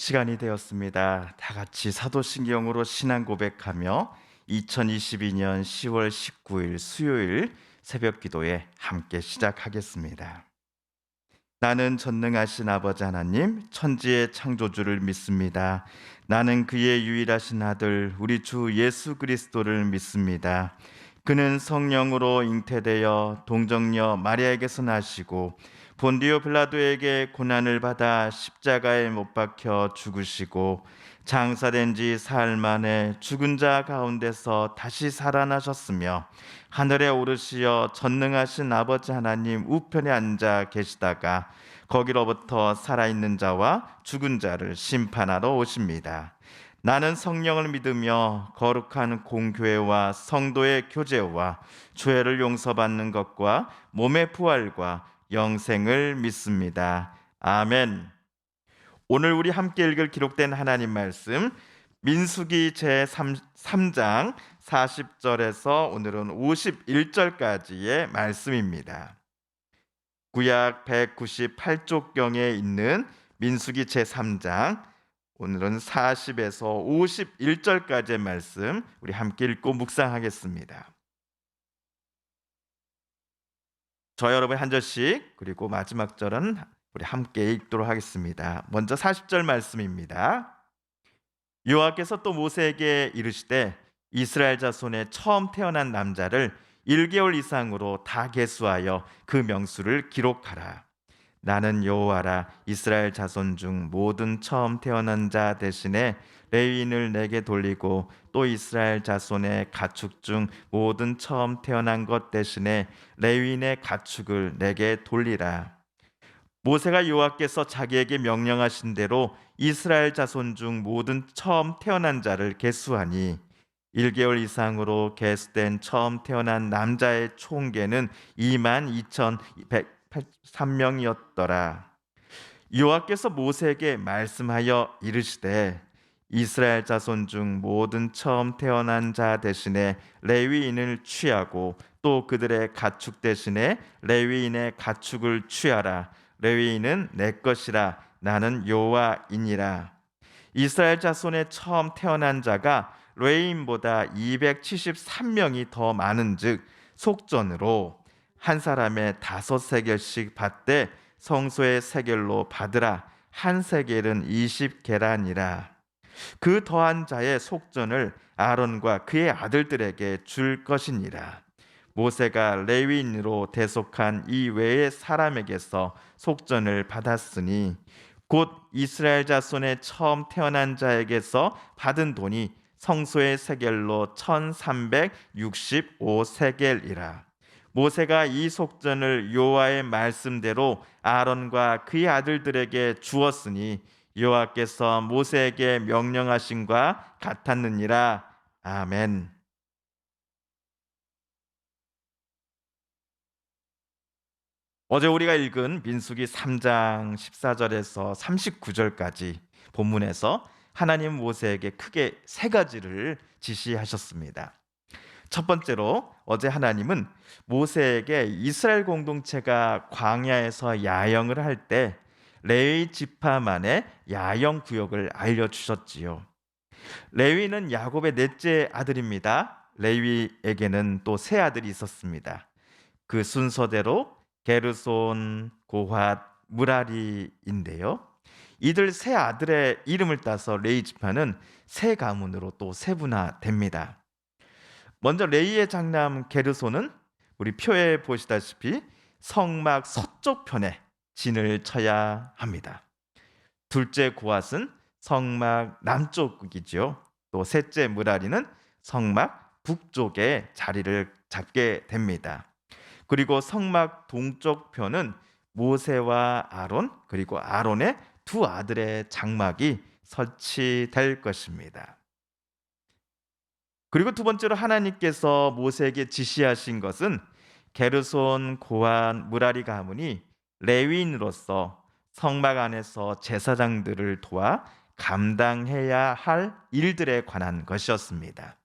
시간이 되었습니다. 다 같이 사도신경으로 신앙 고백하며 2022년 10월 19일 수요일 새벽 기도에 함께 시작하겠습니다. 나는 전능하신 아버지 하나님, 천지의 창조주를 믿습니다. 나는 그의 유일하신 아들, 우리 주 예수 그리스도를 믿습니다. 그는 성령으로 잉태되어 동정녀 마리아에게서 나시고 본디오 빌라도에게 고난을 받아 십자가에 못 박혀 죽으시고 장사된 지 사흘 만에 죽은 자 가운데서 다시 살아나셨으며 하늘에 오르시어 전능하신 아버지 하나님 우편에 앉아 계시다가 거기로부터 살아있는 자와 죽은 자를 심판하러 오십니다. 나는 성령을 믿으며 거룩한 공교회와 성도의 교제와 죄를 용서받는 것과 몸의 부활과 영생을 믿습니다. 아멘. 오늘 우리 함께 읽을 기록된 하나님 말씀 민수기 제3장 40절에서 오늘은 51절까지의 말씀입니다. 구약 198쪽경에 있는 민수기 제3장 오늘은 40에서 51절까지의 말씀 우리 함께 읽고 묵상하겠습니다. 저 여러분 한 절씩 그리고 마지막 절은 우리 함께 읽도록 하겠습니다. 먼저 40절 말씀입니다. 여호와께서 또 모세에게 이르시되 이스라엘 자손의 처음 태어난 남자를 1개월 이상으로 다 계수하여 그 명수를 기록하라. 나는 여호와라. 이스라엘 자손 중 모든 처음 태어난 자 대신에 레위인을 내게 돌리고 또 이스라엘 자손의 가축 중 모든 처음 태어난 것 대신에 레위인의 가축을 내게 돌리라. 모세가 여호와께서 자기에게 명령하신 대로 이스라엘 자손 중 모든 처음 태어난 자를 계수하니 1개월 이상으로 계수된 처음 태어난 남자의 총계는 22,103명이었더라. 여호와께서 모세에게 말씀하여 이르시되 이스라엘 자손 중 모든 처음 태어난 자 대신에 레위인을 취하고 또 그들의 가축 대신에 레위인의 가축을 취하라. 레위인은 내 것이라. 나는 여호와이니라. 이스라엘 자손의 처음 태어난 자가 레위인보다 273명이 더 많은즉 속전으로 한 사람의 5세겔씩 받되 성소의 세겔로 받으라. 한 세겔은 20계란이라. 그 더한 자의 속전을 아론과 그의 아들들에게 줄 것이니라. 모세가 레위인으로 대속한 이 외의 사람에게서 속전을 받았으니 곧 이스라엘 자손의 처음 태어난 자에게서 받은 돈이 성소의 세겔로 1365세겔이라. 모세가 이 속전을 여호와의 말씀대로 아론과 그의 아들들에게 주었으니 여호와께서 모세에게 명령하신과 같았느니라. 아멘. 어제 우리가 읽은 민수기 3장 14절에서 39절까지 본문에서 하나님 모세에게 크게 세 가지를 지시하셨습니다. 첫 번째로 어제 하나님은 모세에게 이스라엘 공동체가 광야에서 야영을 할 때 레위 지파만의 야영 구역을 알려주셨지요. 레위는 야곱의 넷째 아들입니다. 레위에게는 또 세 아들이 있었습니다. 그 순서대로 게르손, 고핫, 무라리인데요. 이들 세 아들의 이름을 따서 레위 지파는 세 가문으로 또 세분화됩니다. 먼저 레위의 장남 게르손은 우리 표에 보시다시피 성막 서쪽 편에 진을 쳐야 합니다. 둘째 고핫은 성막 남쪽이지요. 또 셋째 무라리는 성막 북쪽에 자리를 잡게 됩니다. 그리고 성막 동쪽 편은 모세와 아론 그리고 아론의 두 아들의 장막이 설치될 것입니다. 그리고 두 번째로 하나님께서 모세에게 지시하신 것은 게르손, 고핫, 무라리 가문이 레위인으로서 성막 안에서 제사장들을 도와 감당해야 할 일들에 관한 것이었습니다.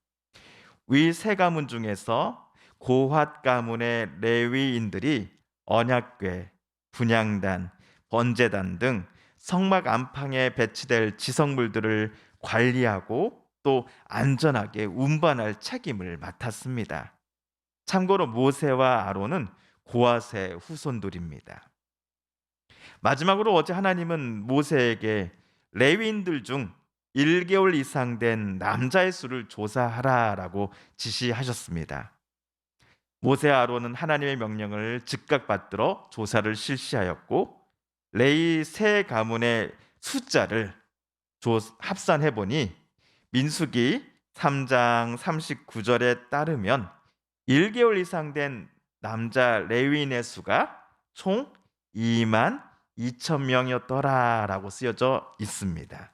위 세 가문 중에서 고핫 가문의 레위인들이 언약궤, 분향단, 번제단 등 성막 안팎에 배치될 지성물들을 관리하고 또 안전하게 운반할 책임을 맡았습니다. 참고로 모세와 아론은 고아세 후손들입니다. 마지막으로 어제 하나님은 모세에게 레위인들 중 1개월 이상 된 남자의 수를 조사하라라고 지시하셨습니다. 모세와 아론은 하나님의 명령을 즉각 받들어 조사를 실시하였고, 레위 세 가문의 숫자를 합산해 보니 민수기 3장 39절에 따르면 1개월 이상 된 남자 레위인의 수가 총 2만 2천 명이었더라라고 쓰여져 있습니다.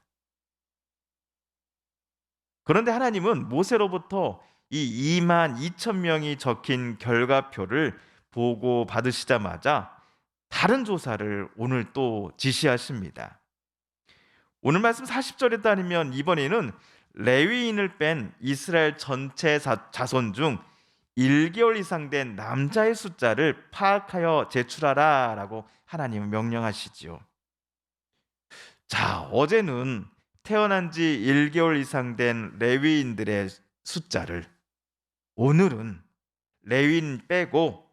그런데 하나님은 모세로부터 이 2만 2천 명이 적힌 결과표를 보고 받으시자마자 다른 조사를 오늘 또 지시하십니다. 오늘 말씀 40절에 따르면 이번에는 레위인을 뺀 이스라엘 전체 자손 중 1개월 이상 된 남자의 숫자를 파악하여 제출하라라고 하나님은 명령하시지요. 자, 어제는 태어난 지 1개월 이상 된 레위인들의 숫자를, 오늘은 레위인 빼고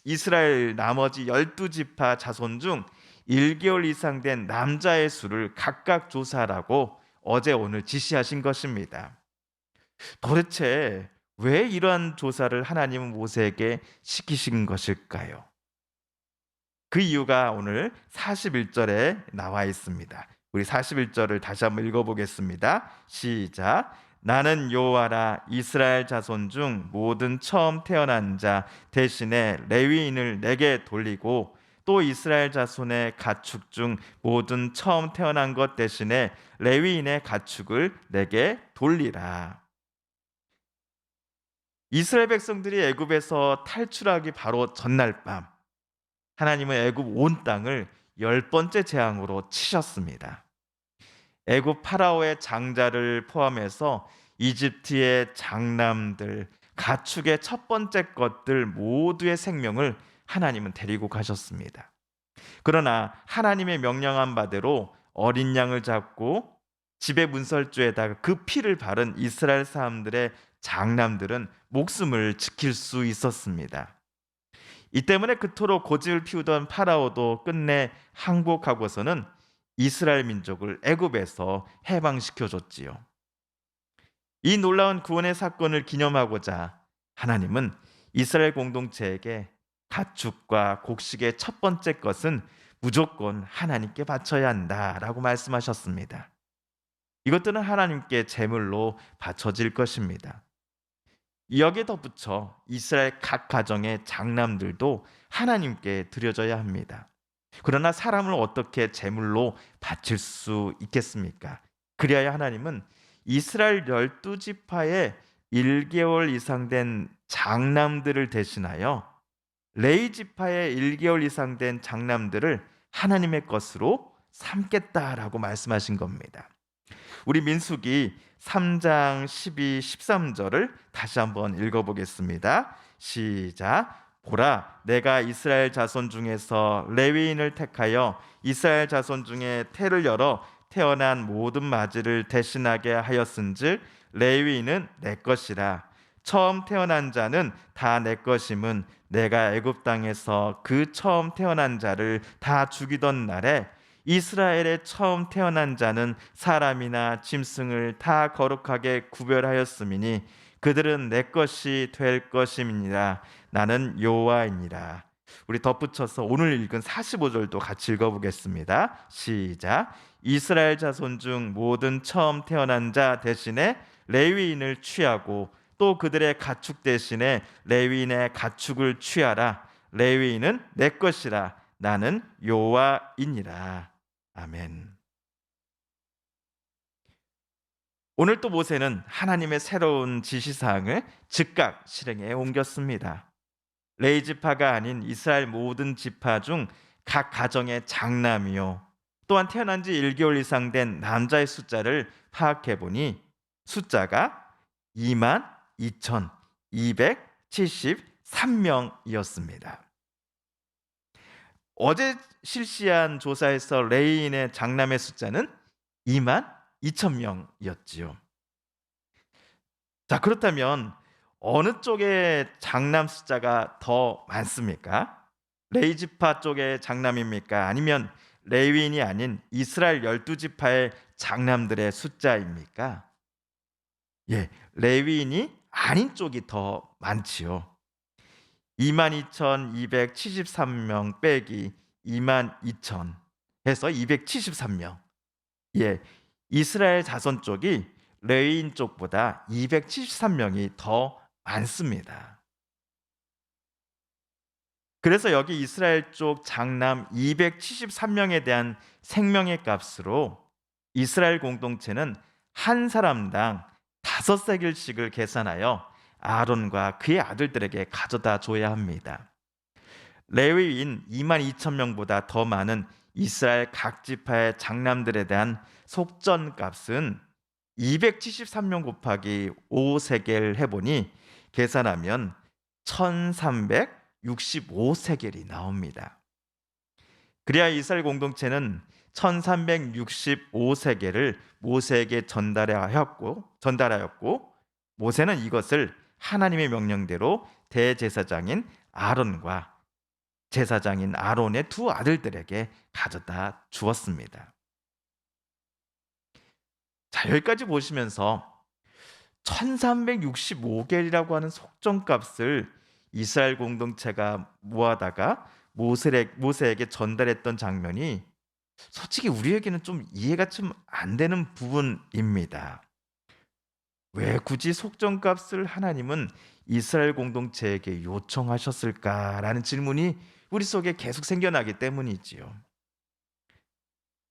이스라엘 나머지 12지파 자손 중 1개월 이상 된 남자의 수를 각각 조사하라고 어제 오늘 지시하신 것입니다. 도대체 왜 이러한 조사를 하나님은 모세에게 시키신 것일까요? 그 이유가 오늘 41절에 나와 있습니다. 우리 41절을 다시 한번 읽어보겠습니다. 시작. 나는 여호와라. 이스라엘 자손 중 모든 처음 태어난 자 대신에 레위인을 내게 돌리고, 또 이스라엘 자손의 가축 중 모든 처음 태어난 것 대신에 레위인의 가축을 내게 돌리라. 이스라엘 백성들이 애굽에서 탈출하기 바로 전날 밤, 하나님은 애굽 온 땅을 10번째 재앙으로 치셨습니다. 애굽 파라오의 장자를 포함해서 이집트의 장남들, 가축의 첫 번째 것들 모두의 생명을 하나님은 데리고 가셨습니다. 그러나 하나님의 명령한 바대로 어린 양을 잡고 집의 문설주에다가 그 피를 바른 이스라엘 사람들의 장남들은 목숨을 지킬 수 있었습니다. 이 때문에 그토록 고집을 피우던 파라오도 끝내 항복하고서는 이스라엘 민족을 애굽에서 해방시켜 줬지요. 이 놀라운 구원의 사건을 기념하고자 하나님은 이스라엘 공동체에게 가축과 곡식의 첫 번째 것은 무조건 하나님께 바쳐야 한다라고 말씀하셨습니다. 이것들은 하나님께 제물로 바쳐질 것입니다. 여기에 덧붙여 이스라엘 각 가정의 장남들도 하나님께 드려져야 합니다. 그러나 사람을 어떻게 제물로 바칠 수 있겠습니까? 그리하여 하나님은 이스라엘 12지파의 1개월 이상 된 장남들을 대신하여 레위 지파의 1개월 이상 된 장남들을 하나님의 것으로 삼겠다라고 말씀하신 겁니다. 우리 민수기 3장 12, 13절을 다시 한번 읽어보겠습니다. 시작. 보라, 내가 이스라엘 자손 중에서 레위인을 택하여 이스라엘 자손 중에 태를 열어 태어난 모든 마지를 대신하게 하였은즉 레위인은 내 것이라. 처음 태어난 자는 다 내 것임은 내가 애굽 땅에서 그 처음 태어난 자를 다 죽이던 날에 이스라엘의 처음 태어난 자는 사람이나 짐승을 다 거룩하게 구별하였음이니 그들은 내 것이 될 것임이니라. 나는 여호와이니라. 우리 덧붙여서 오늘 읽은 45절도 같이 읽어보겠습니다. 시작. 이스라엘 자손 중 모든 처음 태어난 자 대신에 레위인을 취하고 또 그들의 가축 대신에 레위인의 가축을 취하라. 레위인은 내 것이라. 나는 여호와이니라. 아멘. 오늘 또 모세는 하나님의 새로운 지시사항을 즉각 실행에 옮겼습니다. 레위 지파가 아닌 이스라엘 모든 지파 중 각 가정의 장남이요 또한 태어난 지 1개월 이상 된 남자의 숫자를 파악해 보니 숫자가 2만 2,273명이었습니다. 어제 실시한 조사에서 레위인의 장남의 숫자는 2만 2천 명이었지요. 자, 그렇다면 어느 쪽의 장남 숫자가 더 많습니까? 레위 지파 쪽의 장남입니까? 아니면 레위인이 아닌 이스라엘 12지파의 장남들의 숫자입니까? 예, 레위인이 아닌 쪽이 더 많지요. 22,273명 빼기 22,000 해서 273명. 예, 이스라엘 자손 쪽이 레위인 쪽보다 273명이 더 많습니다. 그래서 여기 이스라엘 쪽 장남 273명에 대한 생명의 값으로 이스라엘 공동체는 한 사람당 5세겔씩을 계산하여 아론과 그의 아들들에게 가져다 줘야 합니다. 레위인 2만 2천 명보다 더 많은 이스라엘 각 지파의 장남들에 대한 속전 값은 273명 곱하기 5세겔 해보니 계산하면 1365세겔이 나옵니다. 그래야 이스라엘 공동체는 1365세겔을 모세에게 전달하였고 모세는 이것을 하나님의 명령대로 대제사장인 아론과 제사장인 아론의 두 아들들에게 가져다 주었습니다. 자, 여기까지 보시면서 1365겔이라고 하는 속정값을 이스라엘 공동체가 모아다가 모세에게 전달했던 장면이 솔직히 우리에게는 좀 이해가 좀 안 되는 부분입니다. 왜 굳이 속정값을 하나님은 이스라엘 공동체에게 요청하셨을까라는 질문이 우리 속에 계속 생겨나기 때문이지요.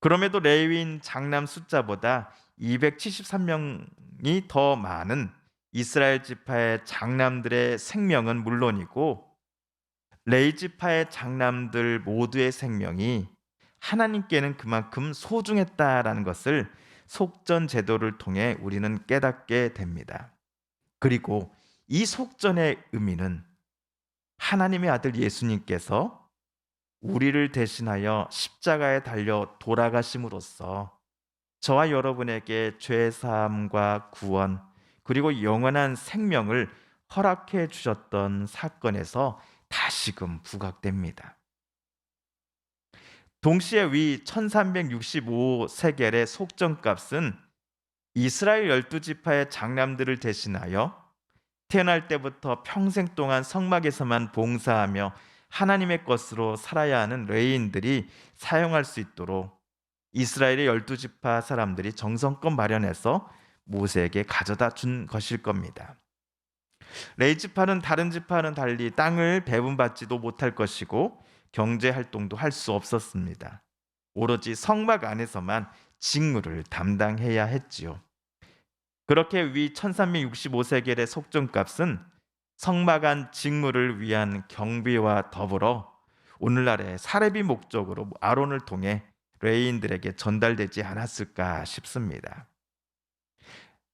그럼에도 레위인 장남 숫자보다 273명이 더 많은 이스라엘 지파의 장남들의 생명은 물론이고 레위 지파의 장남들 모두의 생명이 하나님께는 그만큼 소중했다라는 것을 속전 제도를 통해 우리는 깨닫게 됩니다. 그리고 이 속전의 의미는 하나님의 아들 예수님께서 우리를 대신하여 십자가에 달려 돌아가심으로써 저와 여러분에게 죄 사함과 구원 그리고 영원한 생명을 허락해 주셨던 사건에서 다시금 부각됩니다. 동시에 위 1365세겔의 속정값은 이스라엘 12지파의 장남들을 대신하여 태어날 때부터 평생 동안 성막에서만 봉사하며 하나님의 것으로 살아야 하는 레위인들이 사용할 수 있도록 이스라엘의 12지파 사람들이 정성껏 마련해서 모세에게 가져다 준 것일 겁니다. 레위 지파는 다른 지파와는 달리 땅을 배분받지도 못할 것이고 경제 활동도 할 수 없었습니다. 오로지 성막 안에서만 직무를 담당해야 했지요. 그렇게 위 1365세겔의 속정값은 성막 안 직무를 위한 경비와 더불어 오늘날의 사례비 목적으로 아론을 통해 레위인들에게 전달되지 않았을까 싶습니다.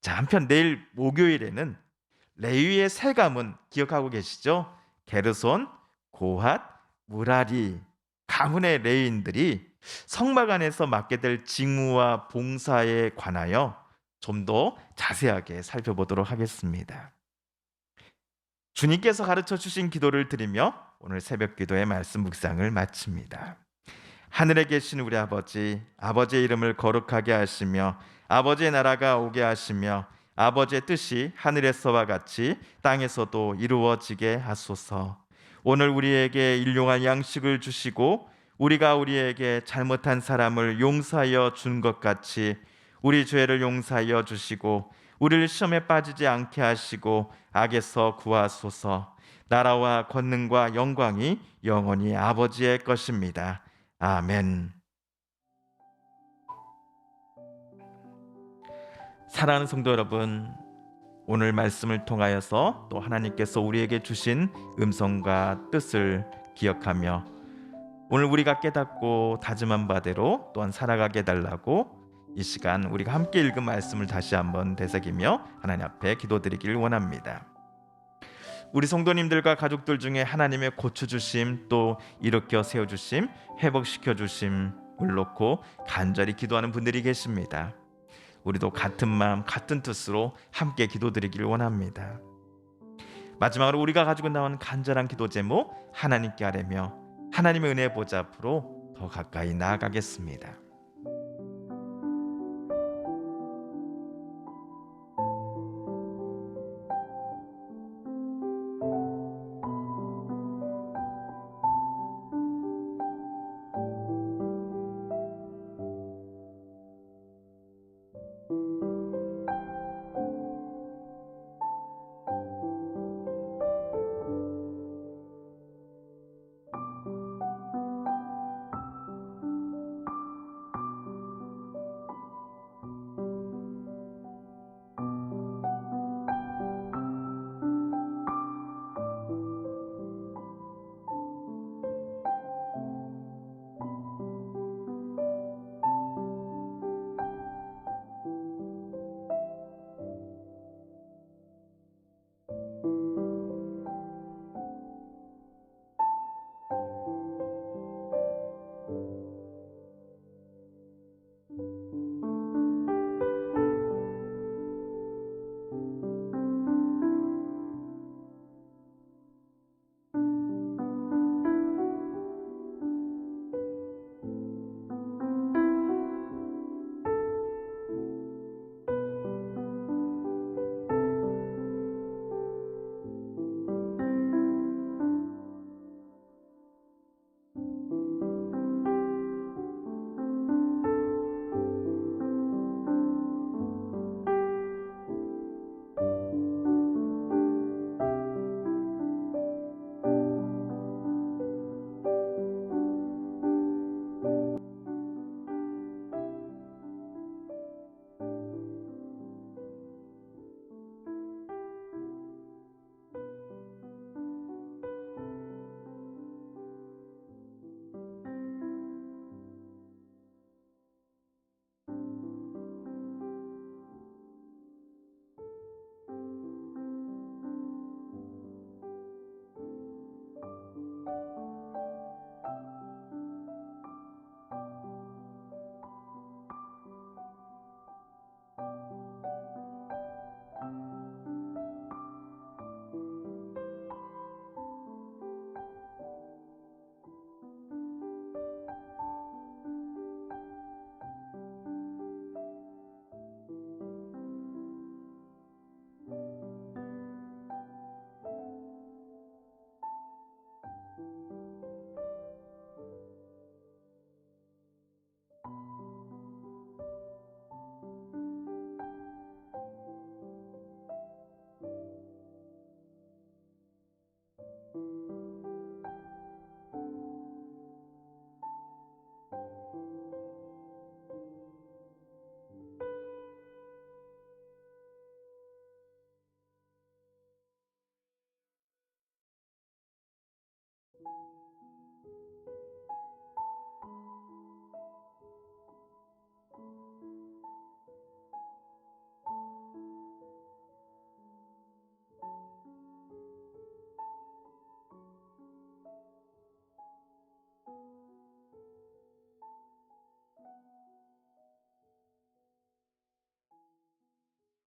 자, 한편 내일 목요일에는 레위의 세 가문 기억하고 계시죠? 게르손, 고핫, 무라리 가문의 레위인들이 성막 안에서 맡게 될 직무와 봉사에 관하여 좀 더 자세하게 살펴보도록 하겠습니다. 주님께서 가르쳐 주신 기도를 드리며 오늘 새벽 기도의 말씀 묵상을 마칩니다. 하늘에 계신 우리 아버지, 아버지의 이름을 거룩하게 하시며 아버지의 나라가 오게 하시며 아버지의 뜻이 하늘에서와 같이 땅에서도 이루어지게 하소서. 오늘 우리에게 일용할 양식을 주시고 우리가 우리에게 잘못한 사람을 용서하여 준 것 같이 우리 죄를 용서하여 주시고 우리를 시험에 빠지지 않게 하시고 악에서 구하소서. 나라와 권능과 영광이 영원히 아버지의 것입니다. 아멘. 사랑하는 성도 여러분, 오늘 말씀을 통하여서 또 하나님께서 우리에게 주신 음성과 뜻을 기억하며 오늘 우리가 깨닫고 다짐한 바대로 또한 살아가게 해달라고 이 시간 우리가 함께 읽은 말씀을 다시 한번 되새기며 하나님 앞에 기도드리길 원합니다. 우리 성도님들과 가족들 중에 하나님의 고쳐주심, 또 일으켜 세워주심, 회복시켜주심을 놓고 간절히 기도하는 분들이 계십니다. 우리도 같은 마음 같은 뜻으로 함께 기도드리기를 원합니다. 마지막으로 우리가 가지고 나온 간절한 기도 제목 하나님께 아뢰며 하나님의 은혜 보좌 앞으로 더 가까이 나아가겠습니다.